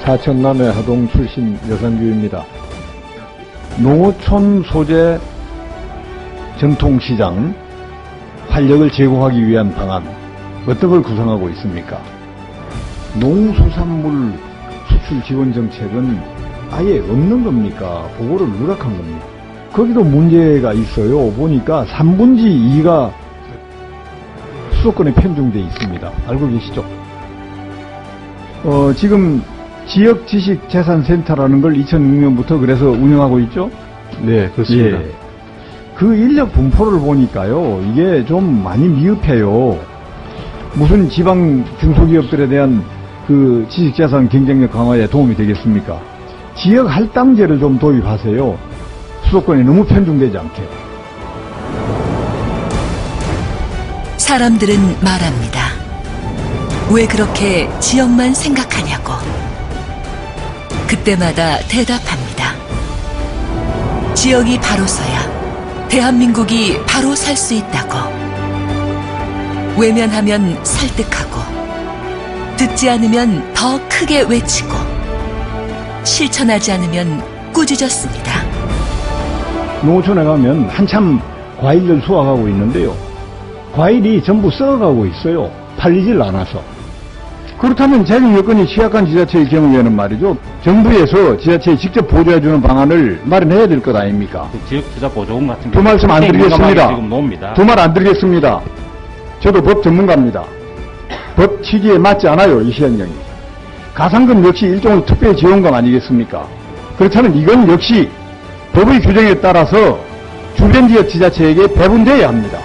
사천남의 하동 출신 여상규입니다. 농어촌 소재 전통시장 활력을 제고하기 위한 방안 어떤 걸 구상하고 있습니까? 농수산물 수출 지원 정책은 아예 없는 겁니까? 그거를 누락한 겁니까? 거기도 문제가 있어요. 보니까 3분지 2가 수도권에 편중되어 있습니다. 알고 계시죠? 지금 지역지식재산센터라는 걸 2006년부터 그래서 운영하고 있죠? 네, 그렇습니다. 예. 그 인력 분포를 보니까요, 이게 좀 많이 미흡해요. 무슨 지방 중소기업들에 대한 그 지식재산 경쟁력 강화에 도움이 되겠습니까? 지역 할당제를 좀 도입하세요. 수도권에 너무 편중되지 않게. 사람들은 말합니다. 왜 그렇게 지역만 생각하냐고. 그때마다 대답합니다. 지역이 바로 서야 대한민국이 바로 살 수 있다고. 외면하면 설득하고, 듣지 않으면 더 크게 외치고, 실천하지 않으면 꾸짖었습니다. 농어촌에 가면 한참 과일을 수확하고 있는데요. 과일이 전부 썩어가고 있어요. 팔리질 않아서. 그렇다면 재정 여건이 취약한 지자체의 경우에는 말이죠, 정부에서 지자체에 직접 보조해주는 방안을 마련해야 될 것 아닙니까? 지역투자보조금 같은 두 말씀 안 드리겠습니다. 지금 놓습니다. 두 말 안 드리겠습니다. 저도 법 전문가입니다. 법 취지에 맞지 않아요, 이 시행령이. 가상금 역시 일종의 특별 지원금 아니겠습니까? 그렇다면 이건 역시 법의 규정에 따라서 주변 지역 지자체에게 배분돼야 합니다.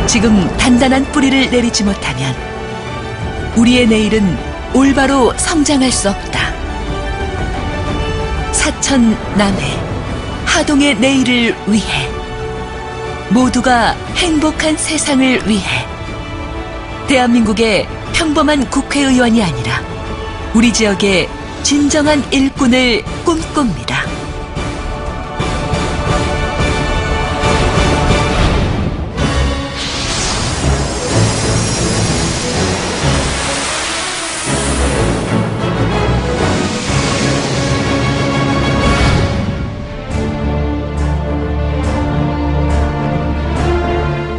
지금 단단한 뿌리를 내리지 못하면 우리의 내일은 올바로 성장할 수 없다. 사천 남해 하동의 내일을 위해, 모두가 행복한 세상을 위해, 대한민국의 평범한 국회의원이 아니라 우리 지역의 진정한 일꾼을 꿈꿉니다.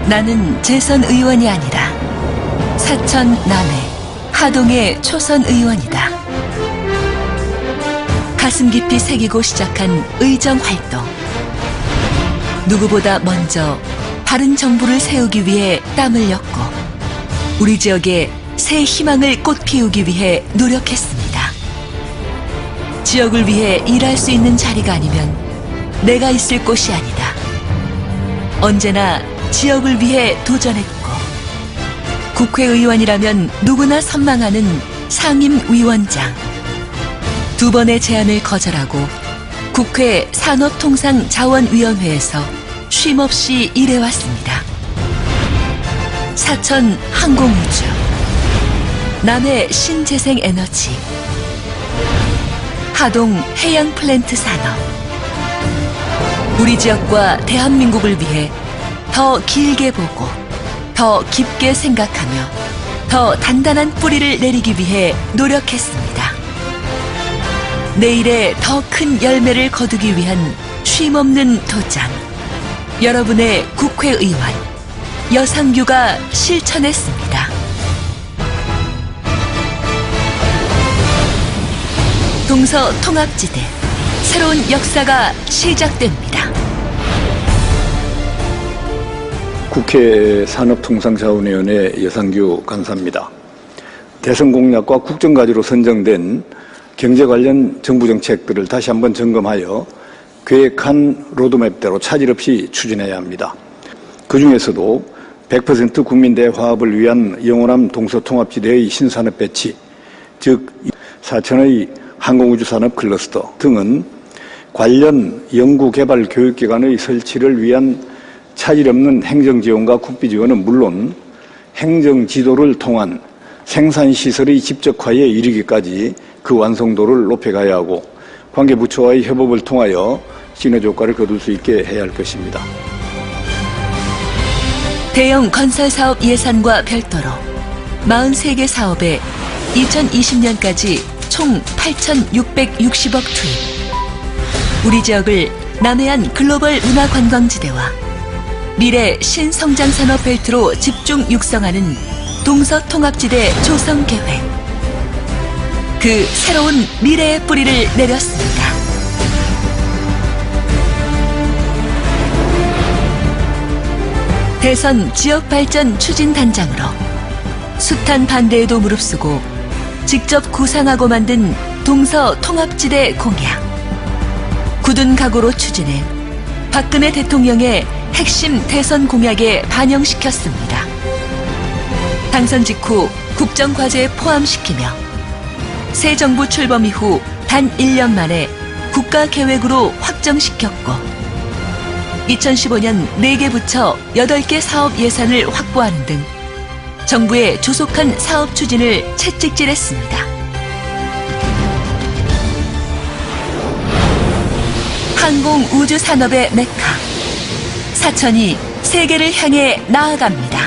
나는 재선 의원이 아니라 사천 남해 하동의 초선 의원이다. 가슴 깊이 새기고 시작한 의정 활동. 누구보다 먼저 바른 정부를 세우기 위해 땀을 흘렸고, 우리 지역에 새 희망을 꽃피우기 위해 노력했습니다. 지역을 위해 일할 수 있는 자리가 아니면 내가 있을 곳이 아니다. 언제나 지역을 위해 도전했고, 국회의원이라면 누구나 선망하는 상임위원장. 2번의 제안을 거절하고 국회 산업통상자원위원회에서 쉼없이 일해왔습니다. 사천 항공우주, 남해 신재생에너지, 하동 해양플랜트 산업. 우리 지역과 대한민국을 위해 더 길게 보고, 더 깊게 생각하며, 더 단단한 뿌리를 내리기 위해 노력했습니다. 내일의 더 큰 열매를 거두기 위한 쉼없는 도전. 여러분의 국회의원 여상규가 실천했습니다. 동서통합지대, 새로운 역사가 시작됩니다. 국회 산업통상자원위원회 여상규 간사입니다. 대선 공약과 국정과제로 선정된 경제 관련 정부 정책들을 다시 한번 점검하여 계획한 로드맵대로 차질 없이 추진해야 합니다. 그중에서도 100% 국민대 화합을 위한 영원함 동서통합지대의 신산업 배치, 즉 사천의 항공우주산업 클러스터 등은 관련 연구개발 교육기관의 설치를 위한 차질 없는 행정지원과 국비지원은 물론 행정지도를 통한 생산시설의 집적화에 이르기까지 그 완성도를 높여가야 하고, 관계부처와의 협업을 통하여 시너지 효과를 거둘 수 있게 해야 할 것입니다. 대형 건설사업 예산과 별도로 43개 사업에 2020년까지 총 8,660억 투입. 우리 지역을 남해안 글로벌 문화관광지대와 미래 신성장산업 벨트로 집중 육성하는 동서통합지대 조성 계획. 그 새로운 미래의 뿌리를 내렸습니다. 대선 지역발전 추진단장으로 숱한 반대에도 무릅쓰고 직접 구상하고 만든 동서통합지대 공약. 굳은 각오로 추진해 박근혜 대통령의 핵심 대선 공약에 반영시켰습니다. 당선 직후 국정과제에 포함시키며 새 정부 출범 이후 단 1년 만에 국가계획으로 확정시켰고 2015년 4개 부처 8개 사업 예산을 확보하는 등 정부의 조속한 사업 추진을 채찍질했습니다. 항공우주산업의 메카 사천이 세계를 향해 나아갑니다.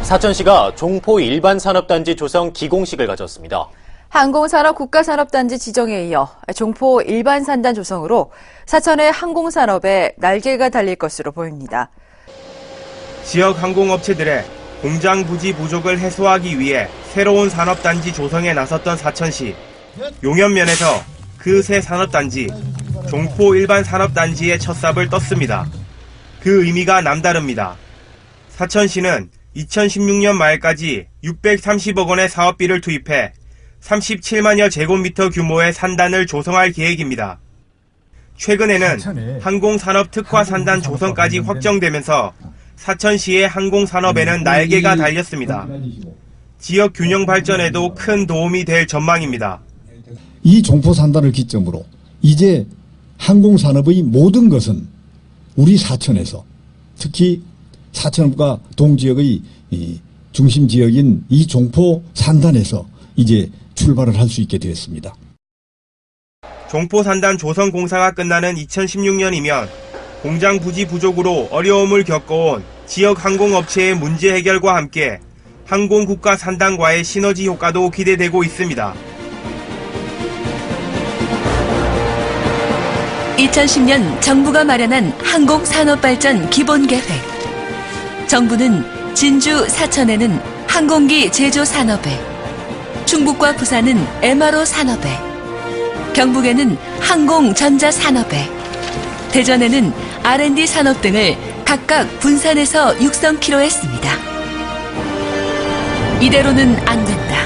사천시가 종포 일반산업단지 조성 기공식을 가졌습니다. 항공산업 국가산업단지 지정에 이어 종포 일반산단 조성으로 사천의 항공산업에 날개가 달릴 것으로 보입니다. 지역 항공업체들의 공장 부지 부족을 해소하기 위해 새로운 산업단지 조성에 나섰던 사천시. 용연면에서 그 새 산업단지, 종포 일반산업단지의 첫 삽을 떴습니다. 그 의미가 남다릅니다. 사천시는 2016년 말까지 630억 원의 사업비를 투입해 37만여 제곱미터 규모의 산단을 조성할 계획입니다. 최근에는 항공산업 특화 산단 조성까지 확정되면서 사천시의 항공산업에는 날개가 달렸습니다. 지역 균형 발전에도 큰 도움이 될 전망입니다. 이 종포 산단을 기점으로 이제 항공산업의 모든 것은 우리 사천에서 특히 사천과 동지역의 중심 지역인 이 종포 산단에서 이제 출발을 할 수 있게 되었습니다. 종포 산단 조성 공사가 끝나는 2016년이면 공장 부지 부족으로 어려움을 겪어온 지역 항공업체의 문제 해결과 함께 항공국가 산단과의 시너지 효과도 기대되고 있습니다. 2010년 정부가 마련한 항공산업발전 기본계획. 정부는 진주, 사천에는 항공기 제조 산업에, 충북과 부산은 MRO 산업에, 경북에는 항공전자 산업에, 대전에는 R&D 산업 등을 각각 분산해서 육성키로 했습니다. 이대로는 안 된다.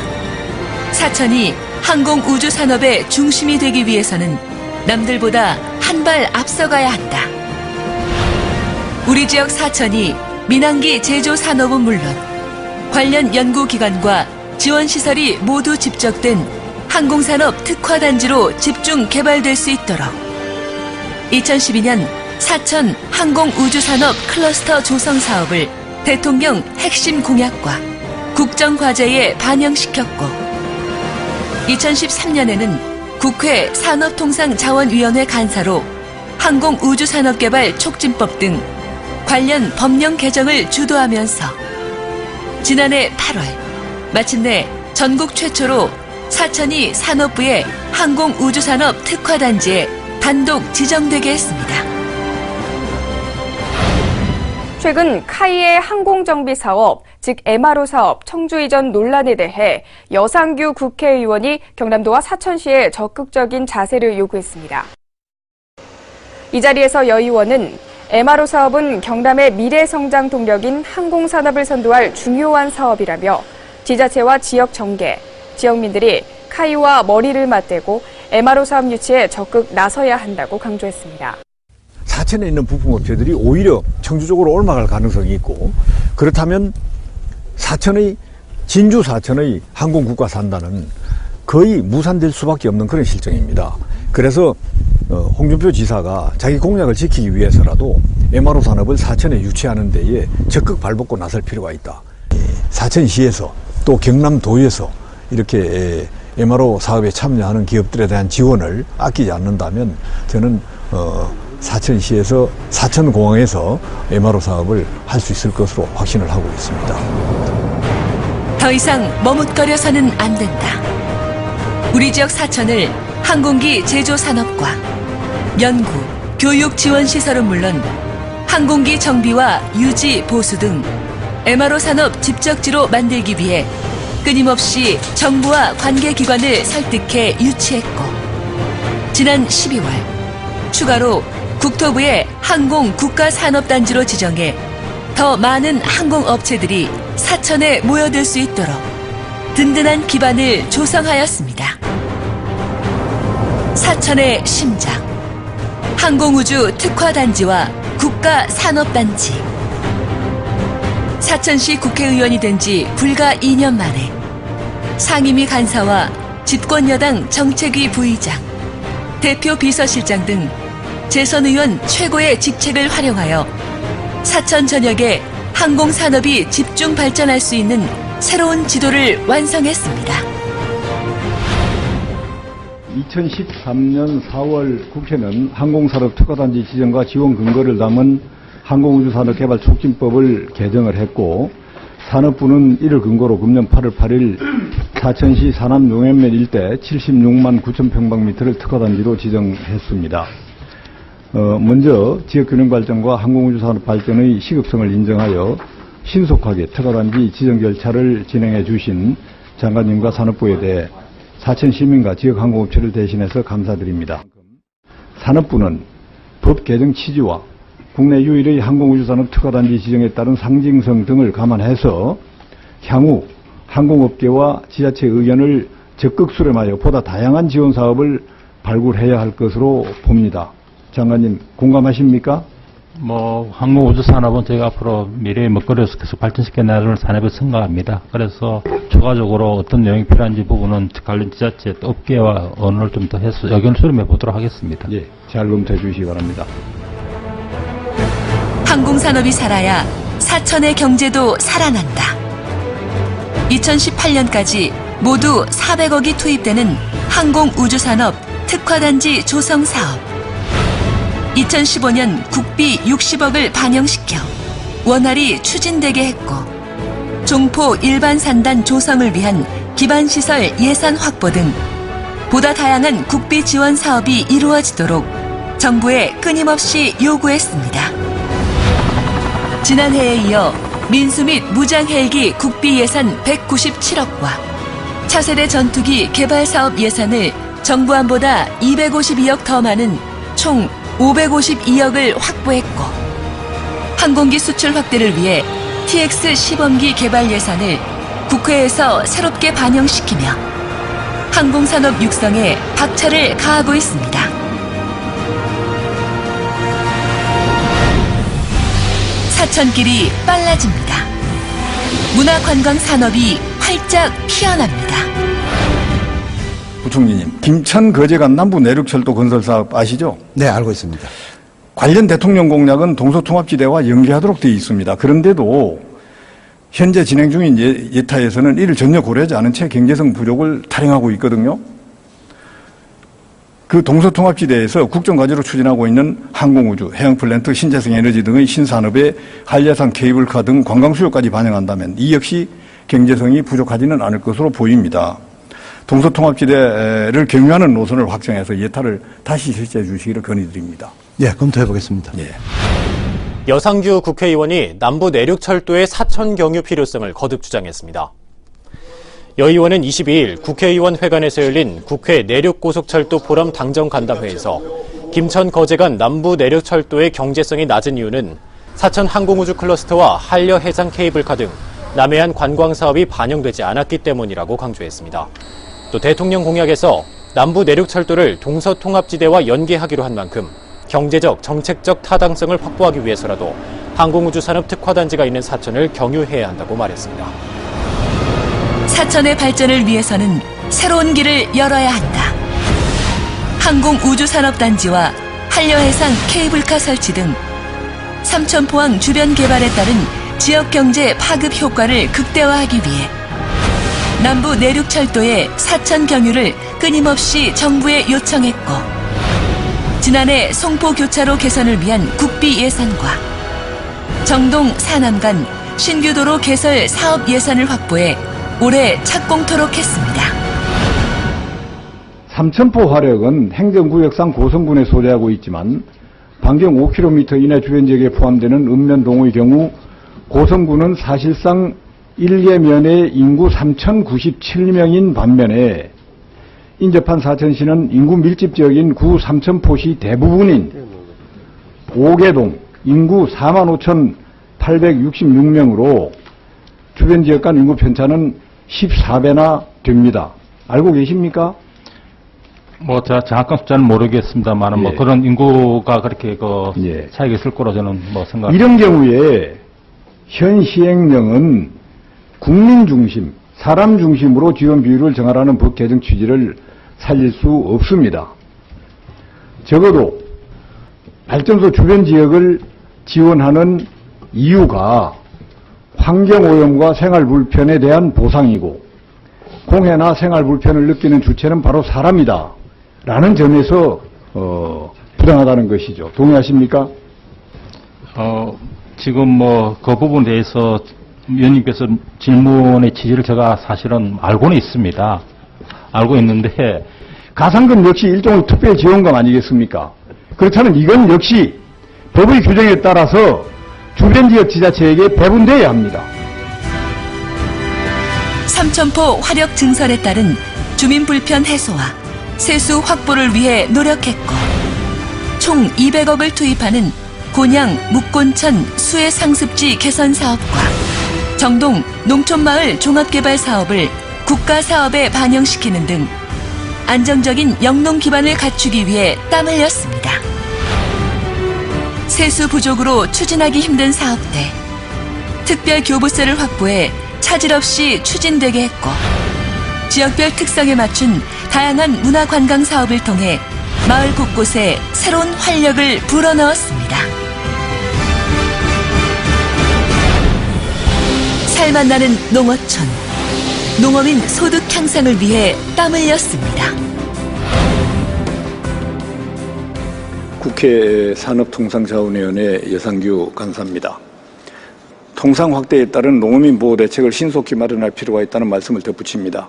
사천이 항공우주 산업의 중심이 되기 위해서는 남들보다 한 발 앞서가야 한다. 우리 지역 사천이 민항기 제조 산업은 물론 관련 연구기관과 지원시설이 모두 집적된 항공산업 특화단지로 집중 개발될 수 있도록 2012년 사천 항공우주산업 클러스터 조성 사업을 대통령 핵심 공약과 국정과제에 반영시켰고 2013년에는 국회 산업통상자원위원회 간사로 항공우주산업개발 촉진법 등 관련 법령 개정을 주도하면서 지난해 8월 마침내 전국 최초로 사천이 산업부의 항공우주산업 특화단지에 단독 지정되게 했습니다. 최근 카이의 항공정비 사업, 즉 MRO 사업 청주 이전 논란에 대해 여상규 국회의원이 경남도와 사천시에 적극적인 자세를 요구했습니다. 이 자리에서 여 의원은 MRO 사업은 경남의 미래 성장 동력인 항공산업을 선도할 중요한 사업이라며 지자체와 지역 정계, 지역민들이 카이와 머리를 맞대고 MRO 사업 유치에 적극 나서야 한다고 강조했습니다. 사천에 있는 부품업체들이 오히려 청주 쪽으로 올라갈 가능성이 있고, 그렇다면 진주 사천의 항공국가 산단은 거의 무산될 수밖에 없는 그런 실정입니다. 그래서 홍준표 지사가 자기 공약을 지키기 위해서라도 MRO 산업을 사천에 유치하는 데에 적극 발벗고 나설 필요가 있다. 사천시에서 또 경남도에서 이렇게 MRO 사업에 참여하는 기업들에 대한 지원을 아끼지 않는다면 저는 사천시에서 사천공항에서 MRO 사업을 할 수 있을 것으로 확신을 하고 있습니다. 더 이상 머뭇거려서는 안 된다. 우리 지역 사천을 항공기 제조 산업과 연구, 교육 지원 시설은 물론 항공기 정비와 유지, 보수 등 MRO 산업 집적지로 만들기 위해 끊임없이 정부와 관계기관을 설득해 유치했고, 지난 12월 추가로 국토부의 항공 국가산업단지로 지정해 더 많은 항공업체들이 사천에 모여들 수 있도록 든든한 기반을 조성하였습니다. 사천의 심장, 항공우주 특화단지와 국가산업단지. 사천시 국회의원이 된 지 불과 2년 만에 상임위 간사와 집권여당 정책위 부의장, 대표 비서실장 등 재선 의원 최고의 직책을 활용하여 사천 전역에 항공산업이 집중 발전할 수 있는 새로운 지도를 완성했습니다. 2013년 4월 국회는 항공산업 특화단지 지정과 지원 근거를 담은 항공우주산업개발촉진법을 개정을 했고, 산업부는 이를 근거로 금년 8월 8일 사천시 산암 용현면 일대 76만 9천 평방미터를 특화단지로 지정했습니다. 먼저 지역균형 발전과 항공우주산업 발전의 시급성을 인정하여 신속하게 특화단지 지정 절차를 진행해 주신 장관님과 산업부에 대해 사천 시민과 지역 항공업체를 대신해서 감사드립니다. 산업부는 법 개정 취지와 국내 유일의 항공우주산업 특화단지 지정에 따른 상징성 등을 감안해서 향후 항공업계와 지자체 의견을 적극 수렴하여 보다 다양한 지원 사업을 발굴해야 할 것으로 봅니다. 장관님, 공감하십니까? 항공우주산업은 저희가 앞으로 미래의 먹거리로서 계속 발전시켜 나가는 산업을 생각합니다. 그래서 추가적으로 어떤 내용이 필요한지 부분은 관련 지자체, 업계와 언어를 좀 더 해서 의견을 수렴해 보도록 하겠습니다. 예, 잘 검토해 주시기 바랍니다. 항공산업이 살아야 사천의 경제도 살아난다. 2018년까지 모두 400억이 투입되는 항공우주산업 특화단지 조성사업. 2015년 국비 60억을 반영시켜 원활히 추진되게 했고, 종포 일반 산단 조성을 위한 기반시설 예산 확보 등 보다 다양한 국비 지원 사업이 이루어지도록 정부에 끊임없이 요구했습니다. 지난해에 이어 민수 및 무장 헬기 국비 예산 197억과 차세대 전투기 개발 사업 예산을 정부안보다 252억 더 많은 총 552억을 확보했고, 항공기 수출 확대를 위해 TX 시범기 개발 예산을 국회에서 새롭게 반영시키며 항공산업 육성에 박차를 가하고 있습니다. 사천길이 빨라집니다. 문화관광산업이 활짝 피어납니다. 부총리님, 김천 거제간 남부 내륙철도 건설 사업 아시죠? 네, 알고 있습니다. 관련 대통령 공약은 동서통합지대와 연계하도록 되어 있습니다. 그런데도 현재 진행 중인 예타에서는 이를 전혀 고려하지 않은 채 경제성 부족을 타령하고 있거든요. 그 동서통합지대에서 국정과제로 추진하고 있는 항공우주, 해양플랜트, 신재생에너지 등의 신산업에 한려산 케이블카 등 관광수요까지 반영한다면 이 역시 경제성이 부족하지는 않을 것으로 보입니다. 동서통합지대를 경유하는 노선을 확정해서 예타를 다시 실시해 주시기를 건의드립니다. 예, 검토해 보겠습니다. 예. 여상규 국회의원이 남부 내륙철도의 사천 경유 필요성을 거듭 주장했습니다. 여 의원은 22일 국회의원 회관에서 열린 국회 내륙고속철도 포럼 당정 간담회에서 김천 거제간 남부 내륙철도의 경제성이 낮은 이유는 사천 항공우주 클러스터와 한려 해상 케이블카 등 남해안 관광사업이 반영되지 않았기 때문이라고 강조했습니다. 또 대통령 공약에서 남부 내륙철도를 동서통합지대와 연계하기로 한 만큼 경제적, 정책적 타당성을 확보하기 위해서라도 항공우주산업 특화단지가 있는 사천을 경유해야 한다고 말했습니다. 사천의 발전을 위해서는 새로운 길을 열어야 한다. 항공우주산업단지와 한려해상 케이블카 설치 등 삼천포항 주변 개발에 따른 지역경제 파급 효과를 극대화하기 위해 남부 내륙철도의 사천 경유를 끊임없이 정부에 요청했고, 지난해 송포교차로 개선을 위한 국비 예산과 정동, 사남 간 신규도로 개설 사업 예산을 확보해 올해 착공토록 했습니다. 삼천포 화력은 행정구역상 고성군에 소재하고 있지만 반경 5km 이내 주변 지역에 포함되는 읍면동의 경우 고성군은 사실상 1계면의 인구 3,097명인 반면에 인접한 사천시는 인구 밀집 지역인 구 삼천포시 대부분인 5계동 인구 45,866명으로 주변 지역 간 인구 편차는 14배나 됩니다. 알고 계십니까? 제가 정확한 숫자는 모르겠습니다만, 예. 그런 인구가 그렇게 예. 차이가 있을 거로 저는 생각합니다. 이런 경우에 현 시행령은 국민 중심, 사람 중심으로 지원 비율을 정하라는 법 개정 취지를 살릴 수 없습니다. 적어도 발전소 주변 지역을 지원하는 이유가 환경오염과 생활불편에 대한 보상이고 공해나 생활불편을 느끼는 주체는 바로 사람이다 라는 점에서 부당하다는 것이죠. 동의하십니까? 지금 그 부분에 대해서 위원님께서 질문의 취지를 제가 사실은 알고는 있습니다. 알고 있는데 가산금 역시 일종의 특별지원금 아니겠습니까? 그렇다면 이건 역시 법의 규정에 따라서 주변 지역 지자체에게 배분돼야 합니다. 삼천포 화력 증설에 따른 주민 불편 해소와 세수 확보를 위해 노력했고 총 200억을 투입하는 곤양 묵곤천 수해 상습지 개선 사업과 정동 농촌마을 종합개발 사업을 국가 사업에 반영시키는 등 안정적인 영농 기반을 갖추기 위해 땀 흘렸습니다. 세수 부족으로 추진하기 힘든 사업대, 특별 교부세를 확보해 차질 없이 추진되게 했고 지역별 특성에 맞춘 다양한 문화관광 사업을 통해 마을 곳곳에 새로운 활력을 불어넣었습니다. 살맛 나는 농어촌, 농어민 소득 향상을 위해 땀 흘렸습니다. 국회 산업통상자원위원회 여상규 간사입니다. 통상 확대에 따른 농어민 보호 대책을 신속히 마련할 필요가 있다는 말씀을 덧붙입니다.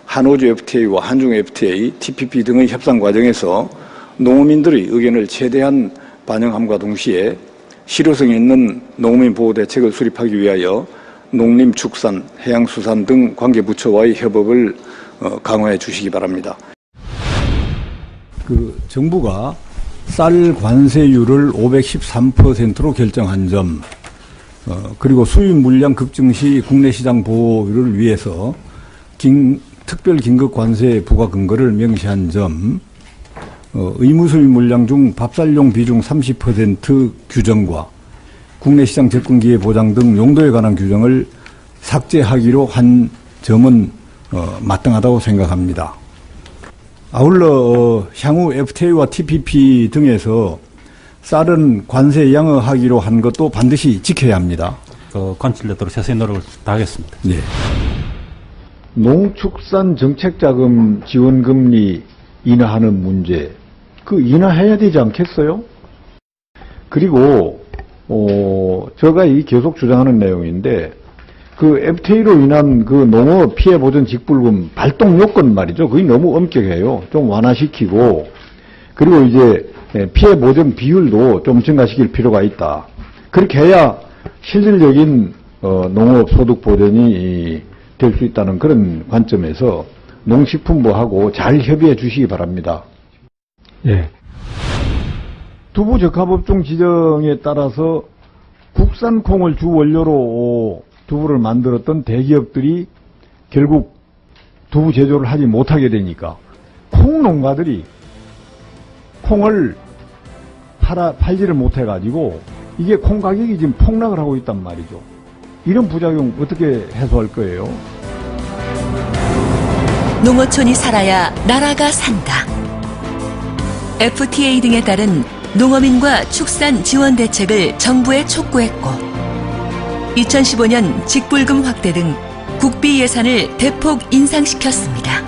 한호주 FTA와 한중 FTA, TPP 등의 협상 과정에서 농어민들의 의견을 최대한 반영함과 동시에 실효성 있는 농어민 보호 대책을 수립하기 위하여 농림, 축산, 해양수산 등 관계부처와의 협업을 강화해 주시기 바랍니다. 정부가 쌀 관세율을 513%로 결정한 점, 그리고 수입 물량 급증 시 국내 시장 보호를 위해서 특별 긴급 관세 부과 근거를 명시한 점, 의무 수입 물량 중 밥쌀용 비중 30% 규정과 국내 시장 접근 기회 보장 등 용도에 관한 규정을 삭제하기로 한 점은 마땅하다고 생각합니다. 아울러 향후 FTA와 TPP 등에서 쌀은 관세 양호하기로 한 것도 반드시 지켜야 합니다. 관철되도록 최선의 노력을 다하겠습니다. 네. 농축산 정책자금 지원금리 인하하는 문제, 인하해야 되지 않겠어요? 그리고 제가 계속 주장하는 내용인데 FTA로 인한 농어 피해 보전 직불금 발동 요건 말이죠. 그게 너무 엄격해요. 좀 완화시키고 그리고 이제 피해 보전 비율도 좀 증가시킬 필요가 있다. 그렇게 해야 실질적인 농업 소득 보전이 될 수 있다는 그런 관점에서 농식품부하고 잘 협의해 주시기 바랍니다. 예. 두부 적합업종 지정에 따라서 국산 콩을 주 원료로 두부를 만들었던 대기업들이 결국 두부 제조를 하지 못하게 되니까 콩 농가들이 콩을 팔지를 못해가지고 이게 콩 가격이 지금 폭락을 하고 있단 말이죠. 이런 부작용 어떻게 해소할 거예요? 농어촌이 살아야 나라가 산다. FTA 등에 따른 농어민과 축산 지원 대책을 정부에 촉구했고 2015년 직불금 확대 등 국비 예산을 대폭 인상시켰습니다.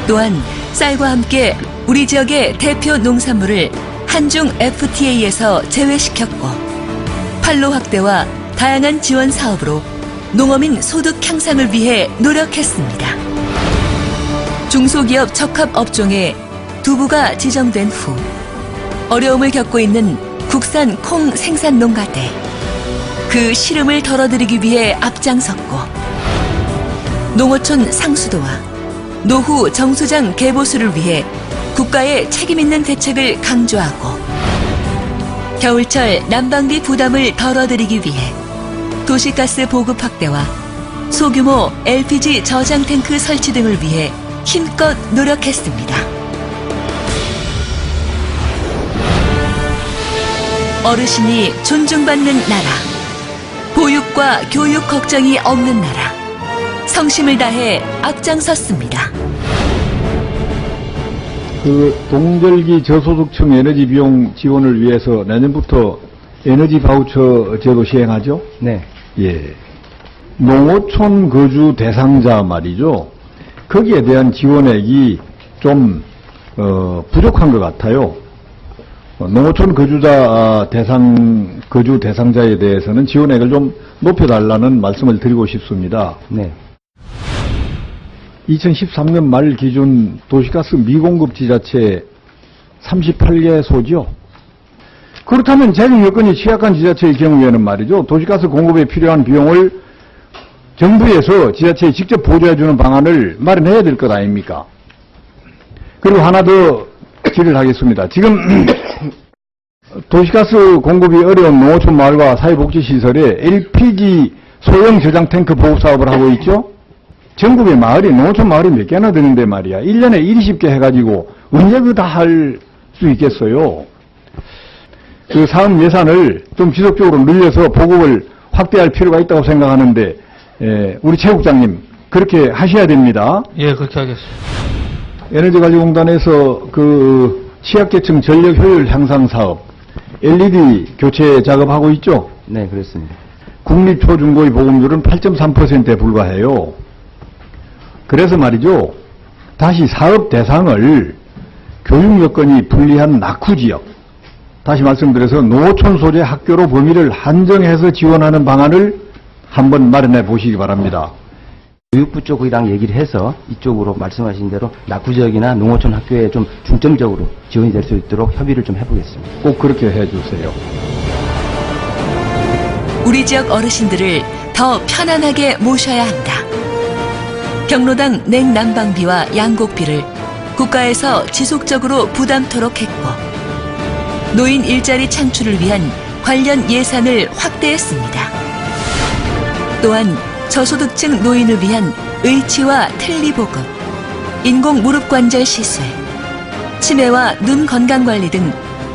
또한 쌀과 함께 우리 지역의 대표 농산물을 한중 FTA에서 제외시켰고 판로 확대와 다양한 지원 사업으로 농어민 소득 향상을 위해 노력했습니다. 중소기업 적합업종에 두부가 지정된 후 어려움을 겪고 있는 국산 콩 생산 농가들, 그 시름을 덜어드리기 위해 앞장섰고 농어촌 상수도와 노후 정수장 개보수를 위해 국가의 책임있는 대책을 강조하고 겨울철 난방비 부담을 덜어드리기 위해 도시가스 보급 확대와 소규모 LPG 저장 탱크 설치 등을 위해 힘껏 노력했습니다. 어르신이 존중받는 나라, 보육과 교육 걱정이 없는 나라, 성심을 다해 앞장섰습니다. 동절기 저소득층 에너지 비용 지원을 위해서 내년부터 에너지 바우처 제도 시행하죠? 네. 예. 농어촌 거주 대상자 말이죠. 거기에 대한 지원액이 좀 부족한 것 같아요. 농어촌 거주 대상자에 대해서는 지원액을 좀 높여달라는 말씀을 드리고 싶습니다. 네. 2013년 말 기준 도시가스 미공급 지자체 38개소죠. 그렇다면 재정 여건이 취약한 지자체의 경우에는 말이죠. 도시가스 공급에 필요한 비용을 정부에서 지자체에 직접 보조해주는 방안을 마련해야 될 것 아닙니까? 그리고 하나 더 질의를 하겠습니다. 지금 도시가스 공급이 어려운 농어촌 마을과 사회복지시설에 LPG 소형 저장 탱크 보급 사업을 하고 있죠. 전국의 마을이, 농어촌 마을이 몇 개나 되는데 말이야. 1년에 20개 해가지고 언제 다 할 수 있겠어요. 그 사업 예산을 좀 지속적으로 늘려서 보급을 확대할 필요가 있다고 생각하는데, 우리 최 국장님, 그렇게 하셔야 됩니다. 예, 그렇게 하겠습니다. 에너지관리공단에서 그 취약계층 전력 효율 향상 사업, LED 교체 작업하고 있죠? 네, 그렇습니다. 국립 초중고의 보급률은 8.3%에 불과해요. 그래서 말이죠. 다시 사업 대상을 교육 여건이 불리한 낙후지역, 다시 말씀드려서 농어촌 소재 학교로 범위를 한정해서 지원하는 방안을 한번 마련해 보시기 바랍니다. 교육부 쪽이랑 얘기를 해서 이쪽으로 말씀하신 대로 낙후지역이나 농어촌 학교에 좀 중점적으로 지원이 될 수 있도록 협의를 좀 해보겠습니다. 꼭 그렇게 해주세요. 우리 지역 어르신들을 더 편안하게 모셔야 한다. 경로당 냉난방비와 양곡비를 국가에서 지속적으로 부담토록 했고 노인 일자리 창출을 위한 관련 예산을 확대했습니다. 또한 저소득층 노인을 위한 의치와 틀니보급, 인공 무릎관절 시술, 치매와 눈 건강관리 등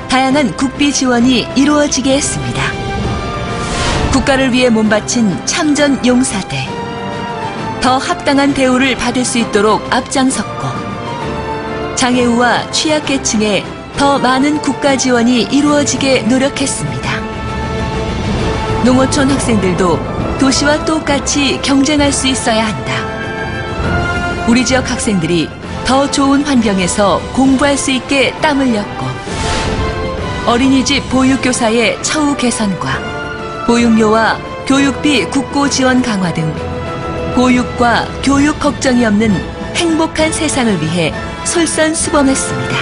다양한 국비 지원이 이루어지게 했습니다. 국가를 위해 몸바친 참전 용사들, 더 합당한 대우를 받을 수 있도록 앞장섰고 장애우와 취약계층에 더 많은 국가 지원이 이루어지게 노력했습니다. 농어촌 학생들도 도시와 똑같이 경쟁할 수 있어야 한다. 우리 지역 학생들이 더 좋은 환경에서 공부할 수 있게 땀 흘렸고 어린이집 보육교사의 처우 개선과 보육료와 교육비 국고 지원 강화 등 보육과 교육 걱정이 없는 행복한 세상을 위해 솔선수범했습니다.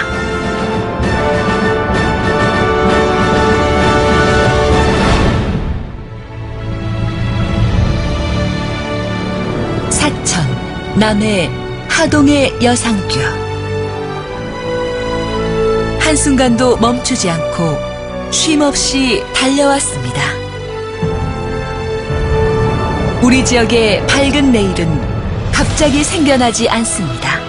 사천, 남해, 하동의 여상교. 한순간도 멈추지 않고 쉼없이 달려왔습니다. 우리 지역의 밝은 내일은 갑자기 생겨나지 않습니다.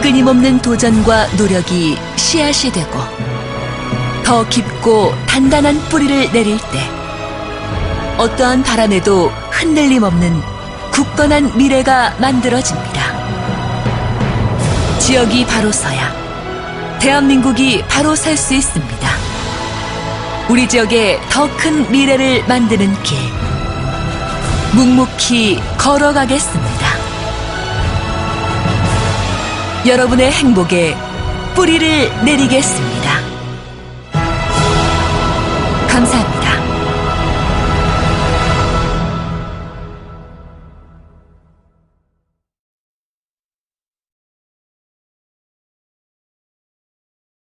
끊임없는 도전과 노력이 씨앗이 되고 더 깊고 단단한 뿌리를 내릴 때 어떠한 바람에도 흔들림 없는 굳건한 미래가 만들어집니다. 지역이 바로 서야 대한민국이 바로 설 수 있습니다. 우리 지역의 더 큰 미래를 만드는 길, 묵묵히 걸어가겠습니다. 여러분의 행복에 뿌리를 내리겠습니다.